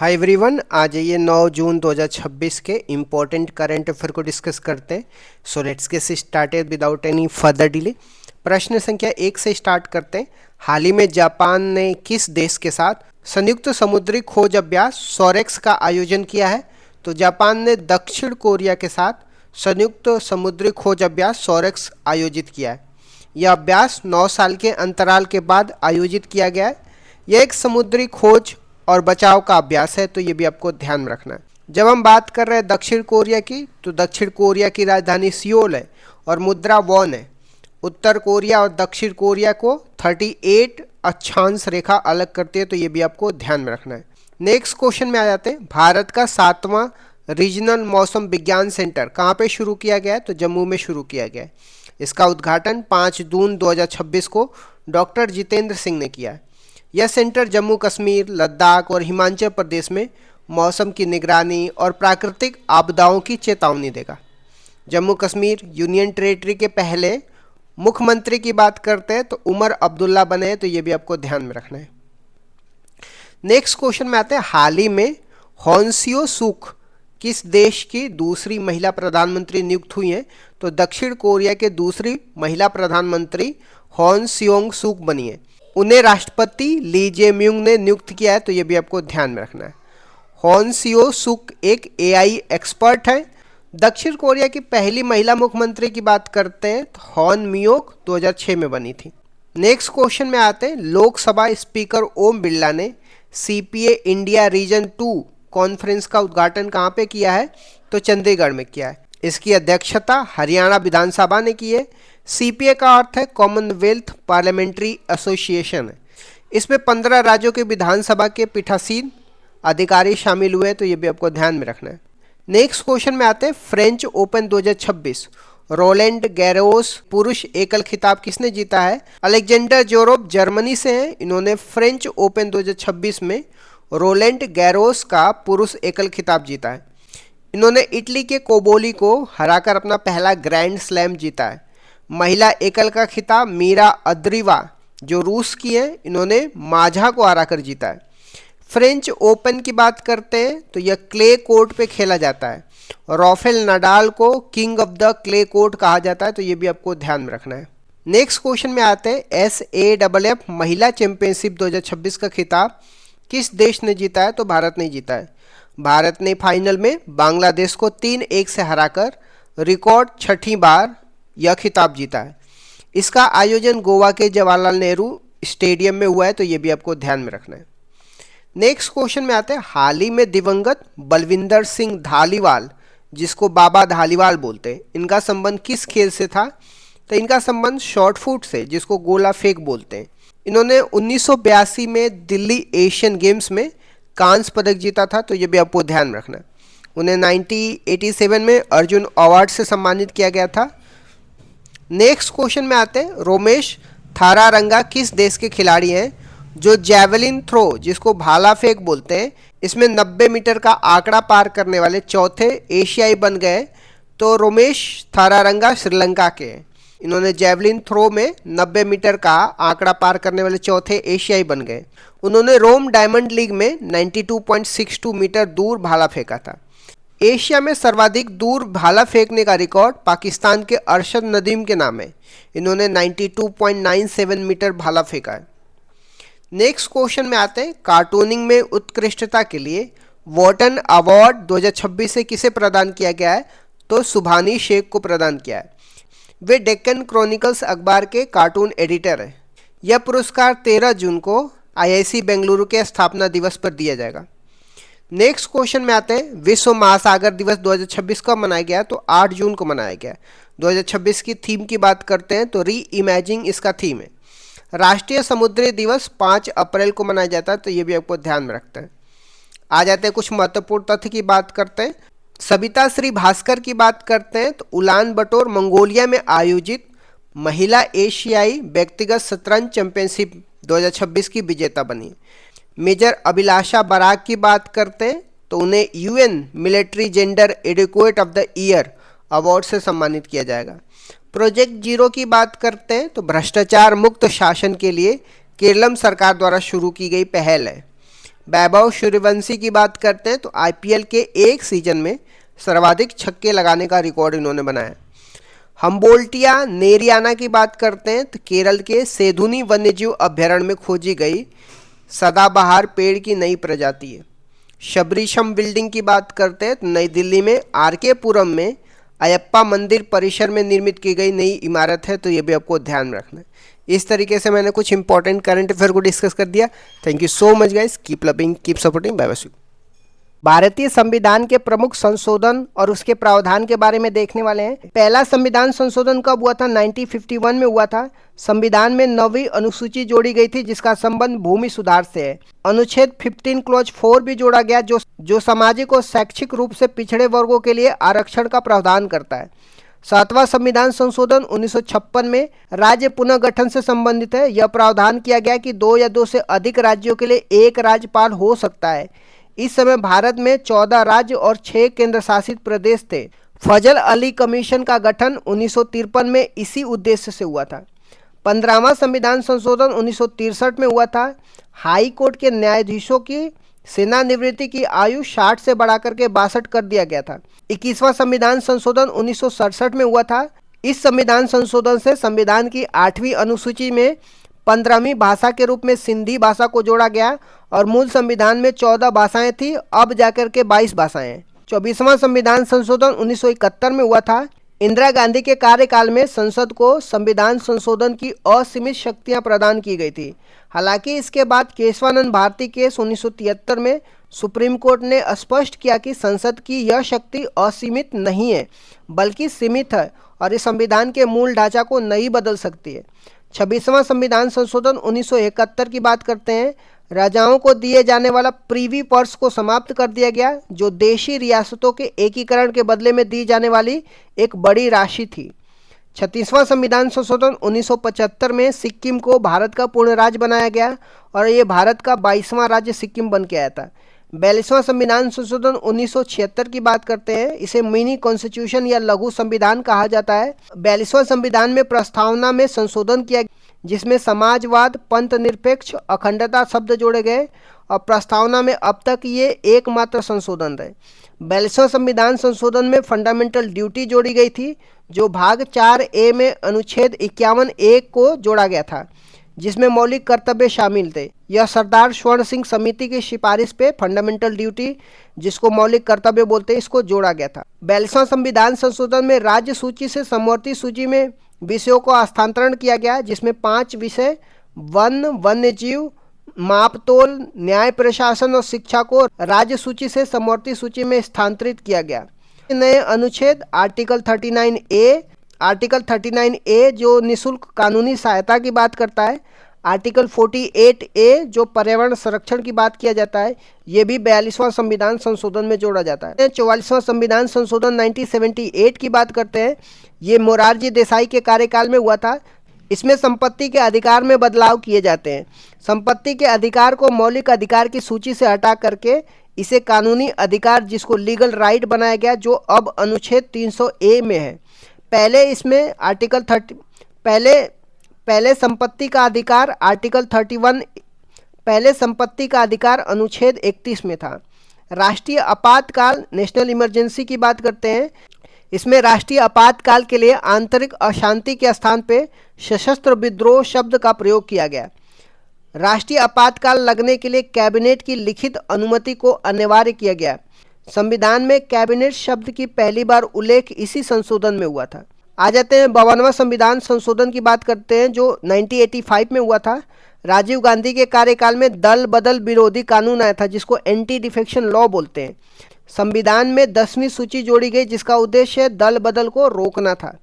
Hi everyone, आ जाइए 9 जून 2026 के important current affair को डिस्कस करते हैं। So let's get started without any further delay. प्रश्न संख्या 1 से स्टार्ट करते हैं। हाल ही में जापान ने किस देश के साथ संयुक्त समुद्री खोज अभ्यास सोरेक्स का आयोजन किया है? तो जापान ने दक्षिण कोरिया के साथ संयुक्त समुद्री खोज अभ्यास सोरेक्स आयोजित किया है। यह अभ्यास 9 साल के अंतराल के बाद आयोजित किया गया है। यह एक समुद्री खोज और बचाव का अभ्यास है, तो ये भी आपको ध्यान में रखना है। जब हम बात कर रहे हैं दक्षिण कोरिया की, तो दक्षिण कोरिया की राजधानी सियोल है और मुद्रा वॉन है। उत्तर कोरिया और दक्षिण कोरिया को 38 अक्षांश रेखा अलग करती है, तो ये भी आपको ध्यान में रखना है। नेक्स्ट क्वेश्चन में आ जाते हैं। भारत का 7वां रीजनल मौसम विज्ञान सेंटर कहाँ पे शुरू किया गया है? तो जम्मू में शुरू किया गया है। इसका उद्घाटन 5 जून 2026 को डॉक्टर जितेंद्र सिंह ने किया है। यह सेंटर जम्मू कश्मीर, लद्दाख और हिमाचल प्रदेश में मौसम की निगरानी और प्राकृतिक आपदाओं की चेतावनी देगा। जम्मू कश्मीर यूनियन टेरिटरी के पहले मुख्यमंत्री की बात करते हैं तो उमर अब्दुल्ला बने हैं, तो ये भी आपको ध्यान में रखना है। नेक्स्ट क्वेश्चन में आते हैं। हाल ही में होन्सियो सुक किस देश की दूसरी महिला प्रधानमंत्री नियुक्त हुई हैं? तो दक्षिण कोरिया के दूसरी महिला प्रधानमंत्री होन सियोंग सुक बनी है। उन्हें राष्ट्रपति ली जे म्यूंग ने नियुक्त किया है, तो ये भी आपको ध्यान में रखना है। होन सियो सुक एक एआई एक्सपर्ट हैं। दक्षिण कोरिया की पहली महिला मुख्यमंत्री की बात करते हैं तो होन मियोक 2006 में बनी थी। नेक्स्ट क्वेश्चन में आते हैं। लोकसभा स्पीकर ओम बिरला ने सीपीए इंडिया रीजन 2 कॉन्फ्रेंस का उद्घाटन कहाँ पे किया है? तो चंडीगढ़ में किया है। इसकी अध्यक्षता हरियाणा विधानसभा ने की है। सीपीए का अर्थ है कॉमनवेल्थ पार्लियामेंट्री एसोसिएशन है। इसमें 15 राज्यों के विधानसभा के पीठासीन अधिकारी शामिल हुए, तो ये भी आपको ध्यान में रखना है। नेक्स्ट क्वेश्चन में आते हैं। फ्रेंच ओपन 2026 रोलैंड गैरोस पुरुष एकल खिताब किसने जीता है? अलेक्जेंडर जोरोव जर्मनी से हैं। इन्होंने फ्रेंच ओपन 2026 में रोलैंड गैरोस का पुरुष एकल खिताब जीता है। इन्होंने इटली के कोबोली को हराकर अपना पहला ग्रैंड स्लैम जीता है। महिला एकल का खिताब मीरा अद्रीवा जो रूस की है, इन्होंने माझा को हराकर जीता है। फ्रेंच ओपन की बात करते हैं तो यह क्ले कोर्ट पे खेला जाता है। राफेल नडाल को king of the clay court कहा जाता है, तो ये भी आपको ध्यान में रखना है। नेक्स्ट क्वेश्चन में आते हैं। SAFF महिला चैंपियनशिप 2026 का खिताब किस देश ने जीता है? तो भारत ने जीता है। भारत ने फाइनल में बांग्लादेश को 3-1 से हराकर रिकॉर्ड 6ठी बार यह खिताब जीता है। इसका आयोजन गोवा के जवाहरलाल नेहरू स्टेडियम में हुआ है, तो ये भी आपको ध्यान में रखना है। नेक्स्ट क्वेश्चन में आते हैं। हाल ही में दिवंगत बलविंदर सिंह धालीवाल, जिसको बाबा धालीवाल बोलते हैं, इनका संबंध किस खेल से था? तो इनका संबंध शॉर्ट फुट से, जिसको गोला फेंक बोलते हैं। इन्होंने 1982 में दिल्ली एशियन गेम्स में कांस्य पदक जीता था, तो ये भी आपको ध्यान में रखना है। उन्हें 1987 में अर्जुन अवार्ड से सम्मानित किया गया था। नेक्स्ट क्वेश्चन में आते हैं। रोमेश थारारंगा किस देश के खिलाड़ी हैं जो जैवलिन थ्रो, जिसको भाला फेंक बोलते हैं, इसमें 90 मीटर का आंकड़ा पार करने वाले चौथे एशियाई बन गए? तो रोमेश थारारंगा श्रीलंका के हैं। इन्होंने जैवलिन थ्रो में 90 मीटर का आंकड़ा पार करने वाले चौथे एशियाई बन गए। उन्होंने रोम डायमंड लीग में 92.62 मीटर दूर भाला फेंका था। एशिया में सर्वाधिक दूर भाला फेंकने का रिकॉर्ड पाकिस्तान के अरशद नदीम के नाम है। इन्होंने 92.97 मीटर भाला फेंका है। नेक्स्ट क्वेश्चन में आते हैं। कार्टूनिंग में उत्कृष्टता के लिए वॉटन अवार्ड 2026 से किसे प्रदान किया गया है? तो सुभानी शेख को प्रदान किया है। वे डेक्कन क्रॉनिकल्स अखबार के कार्टून एडिटर हैं। यह पुरस्कार 13 जून को IIC बेंगलुरु के स्थापना दिवस पर दिया जाएगा। नेक्स्ट क्वेश्चन में आते हैं। विश्व महासागर दिवस 2026 कब मनाया गया? तो 8 जून को मनाया गया। 2026 की थीम की बात करते हैं तो री इमेजिंग इसका थीम है। राष्ट्रीय समुद्री दिवस 5 अप्रैल को मनाया जाता है, तो ये भी आपको ध्यान में रखते हैं। आ जाते हैं कुछ महत्वपूर्ण तथ्य की बात करते हैं। सविता श्री भास्कर की बात करते हैं तो उलान बटोर मंगोलिया में आयोजित महिला एशियाई व्यक्तिगत शतरंज चैंपियनशिप 2026 की विजेता बनी। मेजर अभिलाषा बराक की बात करते हैं तो उन्हें UN military gender adequate of the year award से सम्मानित किया जाएगा। प्रोजेक्ट जीरो की बात करते हैं तो भ्रष्टाचार मुक्त शासन के लिए केरलम सरकार द्वारा शुरू की गई पहल है। वैभव सूर्यवंशी की बात करते हैं तो आईपीएल के एक सीजन में सर्वाधिक छक्के लगाने का रिकॉर्ड इन्होंने बनाया। हम्बोल्टिया नेरियाना की बात करते हैं तो केरल के सेधुनी वन्यजीव अभ्यारण्य में खोजी गई सदाबहार पेड़ की नई प्रजाति है। शबरीशम बिल्डिंग की बात करते हैं तो नई दिल्ली में आरके पुरम में अयप्पा मंदिर परिसर में निर्मित की गई नई इमारत है, तो ये भी आपको ध्यान रखना है। इस तरीके से मैंने कुछ इंपॉर्टेंट करंट अफेयर को डिस्कस कर दिया। Thank you so much guys, keep loving, keep supporting, bye bye. भारतीय संविधान के प्रमुख संशोधन और उसके प्रावधान के बारे में देखने वाले हैं। पहला संविधान संशोधन कब हुआ था? 1951 में हुआ था। संविधान में 9वीं अनुसूची जोड़ी गई थी जिसका संबंध भूमि सुधार से है। अनुच्छेद 15 क्लॉज 4 भी जोड़ा गया जो सामाजिक और शैक्षिक रूप से पिछड़े वर्गों के लिए आरक्षण का प्रावधान करता है। 7वां संविधान संशोधन 1956 में राज्य पुनर्गठन से संबंधित है। यह प्रावधान किया गया कि 2 या 2 से अधिक राज्यों के लिए एक राज्यपाल हो सकता है। इस समय भारत में 14 राज्य और 6 केंद्र शासित प्रदेश थे। फजल अली कमीशन का गठन 1953 में इसी उद्देश्य से हुआ था। 15वां संविधान संशोधन 1963 में हुआ था। हाई कोर्ट के न्यायाधीशों की सेवानिवृत्ति की आयु 60 से बढ़ाकर के 62 कर दिया गया था। 21वां संविधान संशोधन 1967 में हुआ था। इस संविधान संशोधन से संविधान की 8वीं अनुसूची में 15वीं भाषा के रूप में सिंधी भाषा को जोड़ा गया और मूल संविधान में 14 भाषाएं थी, अब जाकर के 22 भाषाएं हैं। 24वां संविधान संशोधन 1971 में हुआ था। इंदिरा गांधी के कार्यकाल में संसद को संविधान संशोधन की असीमित शक्तियां प्रदान की गई थी। हालांकि इसके बाद केशवानंद भारती केस 1973 में सुप्रीम कोर्ट ने स्पष्ट किया कि संसद की यह शक्ति असीमित नहीं है बल्कि सीमित है और इस संविधान के मूल ढांचा को नहीं बदल सकती है। 26वां संविधान संशोधन 1971 की बात करते हैं। राजाओं को दिए जाने वाला प्रीवी पर्स को समाप्त कर दिया गया जो देशी रियासतों के एकीकरण के बदले में दी जाने वाली एक बड़ी राशि थी। 36वां संविधान संशोधन 1975 में सिक्किम को भारत का पूर्ण राज्य बनाया गया और ये भारत का 22वां राज्य सिक्किम बन के आया था। 42वां संविधान संशोधन 1976 की बात करते हैं। इसे मिनी कॉन्स्टिट्यूशन या लघु संविधान कहा जाता है। 42वां संविधान में प्रस्तावना में संशोधन किया जिसमें समाजवाद, पंथ निरपेक्ष, अखंडता शब्द जोड़े गए और प्रस्तावना में अब तक ये एकमात्र संशोधन रहे। 42वां संविधान संशोधन में फंडामेंटल ड्यूटी जोड़ी गई थी जो भाग 4A में अनुच्छेद 51(1) को जोड़ा गया था जिसमें मौलिक कर्तव्य शामिल थे। यह सरदार स्वर्ण सिंह समिति की सिफारिश पे फंडामेंटल ड्यूटी जिसको मौलिक कर्तव्य बोलते हैं इसको जोड़ा गया था। 42वां संविधान संशोधन में राज्य सूची से समवर्ती सूची में विषयों को हस्तांतरण किया गया जिसमें 5 विषय वन, वन्यजीव, मापतोल, न्याय प्रशासन और शिक्षा को राज्य सूची से समवर्ती सूची में स्थानांतरित किया गया। नए अनुच्छेद आर्टिकल 39A जो निःशुल्क कानूनी सहायता की बात करता है। आर्टिकल 48A जो पर्यावरण संरक्षण की बात किया जाता है, ये भी 42वां संविधान संशोधन में जोड़ा जाता है। 44वां संविधान संशोधन 1978 की बात करते हैं। ये मोरारजी देसाई के कार्यकाल में हुआ था। इसमें संपत्ति के अधिकार में बदलाव किए जाते हैं। संपत्ति के अधिकार को मौलिक अधिकार की सूची से हटा करके इसे कानूनी अधिकार जिसको लीगल राइट बनाया गया जो अब अनुच्छेद 300A में है। पहले इसमें आर्टिकल 30 पहले संपत्ति का अधिकार आर्टिकल 31 पहले संपत्ति का अधिकार अनुच्छेद 31 में था। राष्ट्रीय आपातकाल नेशनल इमरजेंसी की बात करते हैं। इसमें राष्ट्रीय आपातकाल के लिए आंतरिक अशांति के स्थान पे सशस्त्र विद्रोह शब्द का प्रयोग किया गया। राष्ट्रीय आपातकाल लगने के लिए कैबिनेट की लिखित अनुमति को अनिवार्य किया गया। संविधान में कैबिनेट शब्द की पहली बार उल्लेख इसी संशोधन में हुआ था। आ जाते हैं 52वां संविधान संशोधन की बात करते हैं जो 1985 में हुआ था। राजीव गांधी के कार्यकाल में दल बदल विरोधी कानून आया था जिसको एंटी डिफेक्शन लॉ बोलते हैं। संविधान में 10वीं सूची जोड़ी गई जिसका उद्देश्य दल बदल को रोकना था।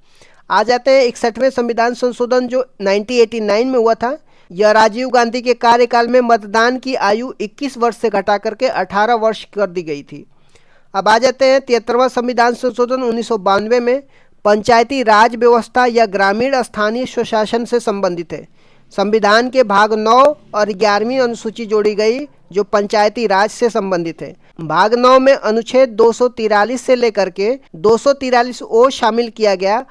आ जाते हैं 61वें संविधान संशोधन जो 1989 में हुआ था। यह राजीव गांधी के कार्यकाल में मतदान की आयु 21 वर्ष से घटा करके 18 वर्ष कर दी गई थी। अब आ जाते हैं 73वां संविधान संशोधन 1992 में पंचायती राज व्यवस्था या ग्रामीण स्थानीय स्वशासन से संबंधित है। संविधान के भाग 9 और 11वीं अनुसूची जोड़ी गई जो पंचायती राज से संबंधित है। भाग 9 में अनुच्छेद 243 से लेकर के 243 शामिल किया गया।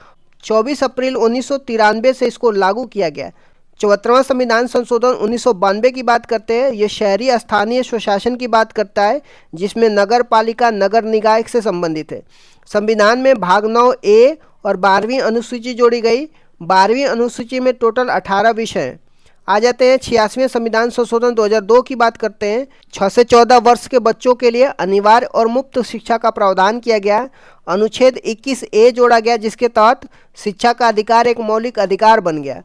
24 अप्रैल 1993 से इसको लागू किया गया। 74वां संविधान संशोधन 1992 की बात करते हैं। ये शहरी स्थानीय स्वशासन की बात करता है, जिसमें नगर पालिका नगर निकाय से संबंधित है। संविधान में भाग 9A और 12वीं अनुसूची जोड़ी गई। 12वीं अनुसूची में टोटल 18 विषय हैं। आ जाते हैं 86वें संविधान संशोधन 2002 की बात करते हैं। 6 से 14 वर्ष के बच्चों के लिए अनिवार्य और मुफ्त शिक्षा का प्रावधान किया गया। अनुच्छेद 21A जोड़ा गया, जिसके तहत शिक्षा का अधिकार एक मौलिक अधिकार बन गया।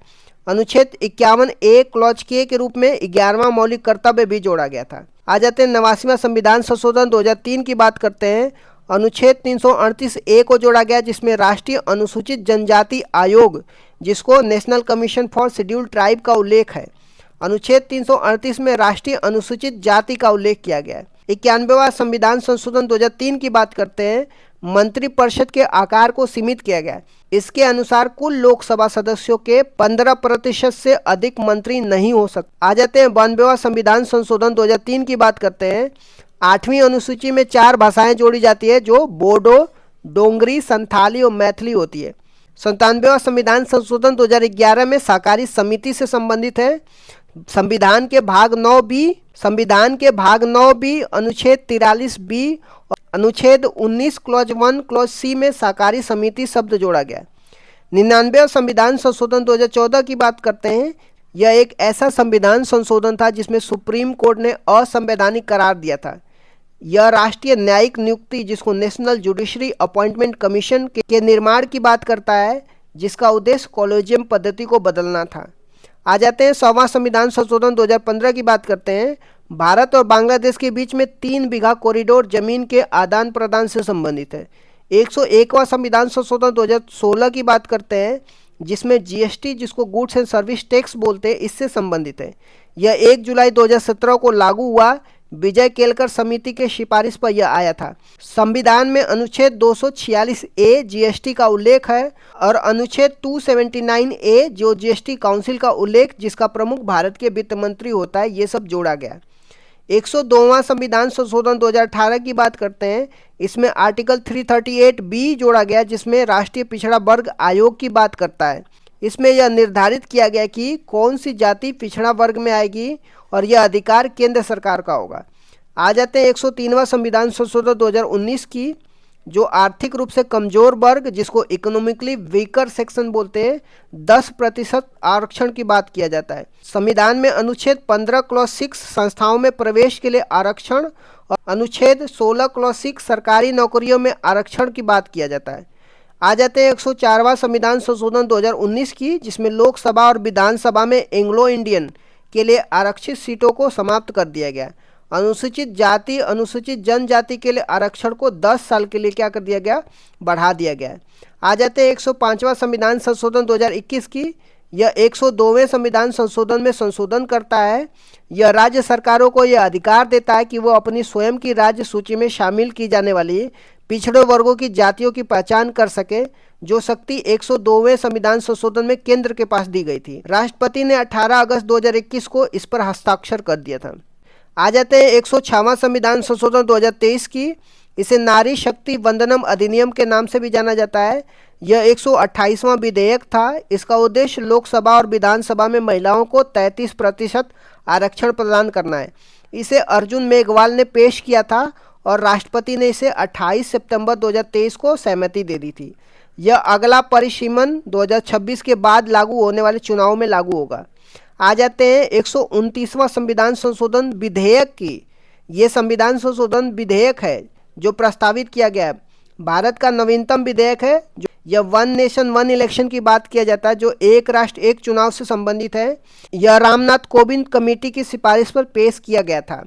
अनुच्छेद 51A क्लॉज के रूप में 11वां मौलिक कर्तव्य भी जोड़ा गया था। आ जाते हैं 89वां संविधान संशोधन 2003 की बात करते हैं। अनुच्छेद 338A को जोड़ा गया, जिसमें राष्ट्रीय अनुसूचित जनजाति आयोग, जिसको national commission for scheduled tribe का उल्लेख है। अनुच्छेद 338 में राष्ट्रीय अनुसूचित जाति का उल्लेख किया गया है। 91वां संविधान संशोधन 2003 की बात करते हैं। मंत्रिपरिषद के आकार को सीमित किया गया। इसके अनुसार कुल लोकसभा सदस्यों के 15% से अधिक मंत्री नहीं हो सकते। आ जाते हैं 92वां संविधान संशोधन 2003 की बात करते हैं। 8वीं अनुसूची में 4 भाषाएं जोड़ी जाती है, जो बोडो, डोंगरी, संथाली और मैथिली होती है। 97वां संविधान संशोधन 2011 में सहकारी समिति से संबंधित है। संविधान के भाग 9B अनुच्छेद 43B और अनुच्छेद 19 क्लॉज 1 क्लॉज C में सहकारी समिति शब्द जोड़ा गया। 99वां संविधान संशोधन 2014 की बात करते हैं। यह एक ऐसा संविधान संशोधन था जिसमें सुप्रीम कोर्ट ने असंवैधानिक करार दिया था। यह राष्ट्रीय न्यायिक नियुक्ति, जिसको नेशनल जुडिशरी अपॉइंटमेंट कमीशन के निर्माण की बात करता है, जिसका उद्देश्य कॉलेजियम पद्धति को बदलना था। आ जाते हैं 100वां संविधान संशोधन 2015 की बात करते हैं। भारत और बांग्लादेश के बीच में 3 बीघा कॉरिडोर जमीन के आदान प्रदान से संबंधित है। 101वां संविधान संशोधन 2016 की बात करते हैं, जिसमें GST, जिसको गुड्स एंड सर्विस टैक्स बोलते हैं, इससे संबंधित है। यह 1 जुलाई 2017 को लागू हुआ। विजय केलकर समिति के सिफारिश पर यह आया था। संविधान में अनुच्छेद 246A GST का उल्लेख है और अनुच्छेद 279A जो GST काउंसिल का उल्लेख, जिसका प्रमुख भारत के वित्त मंत्री होता है, ये सब जोड़ा गया। 102वां संविधान संशोधन 2018 की बात करते हैं। इसमें आर्टिकल 338B जोड़ा गया, जिसमें राष्ट्रीय पिछड़ा वर्ग आयोग की बात करता है। इसमें यह निर्धारित किया गया कि कौन सी जाति पिछड़ा वर्ग में आएगी और यह अधिकार केंद्र सरकार का होगा। आ जाते हैं 103वां संविधान संशोधन 2019 की, जो आर्थिक रूप से कमजोर वर्ग, जिसको इकोनॉमिकली वीकर सेक्शन बोलते हैं, 10% आरक्षण की बात किया जाता है। संविधान में अनुच्छेद 15 क्लॉज 6 संस्थाओं में प्रवेश के लिए आरक्षण और अनुच्छेद 16 क्लॉज 6 सरकारी नौकरियों में आरक्षण की बात किया जाता है। आ जाते हैं 104वां संविधान संशोधन 2019 की, जिसमें लोकसभा और विधानसभा में एंग्लो इंडियन के लिए आरक्षित सीटों को समाप्त कर दिया गया। अनुसूचित जाति अनुसूचित जनजाति के लिए आरक्षण को 10 साल के लिए क्या कर दिया गया, बढ़ा दिया गया। आ जाते हैं 105वां संविधान संशोधन 2021 की। यह 102वें संविधान संशोधन में संशोधन करता है। यह राज्य सरकारों को यह अधिकार देता है कि वो अपनी स्वयं की राज्य सूची में शामिल की जाने वाली पिछड़े वर्गों की जातियों की पहचान कर सके, जो शक्ति 102वें संविधान संशोधन में केंद्र के पास दी गई थी। राष्ट्रपति ने 18 अगस्त 2021 को इस पर हस्ताक्षर कर दिया था। आ जाते हैं 106वां संविधान संशोधन 2023 की। इसे नारी शक्ति वंदनम अधिनियम के नाम से भी जाना जाता है। यह 128वां विधेयक था। इसका उद्देश्य लोकसभा और विधानसभा में महिलाओं को 33% आरक्षण प्रदान करना है। इसे अर्जुन मेघवाल ने पेश किया था और राष्ट्रपति ने इसे 28 सितंबर 2023 को सहमति दे दी थी। यह अगला परिसीमन 2026 के बाद लागू होने वाले चुनाव में लागू होगा। आ जाते हैं 129वां संविधान संशोधन विधेयक की। ये संविधान संशोधन विधेयक है जो प्रस्तावित किया गया है। भारत का नवीनतम विधेयक है। जो यह 1 नेशन 1 इलेक्शन की बात किया जाता है, जो एक राष्ट्र एक चुनाव से संबंधित है। यह रामनाथ कोविंद कमेटी की सिफारिश पर पेश किया गया था।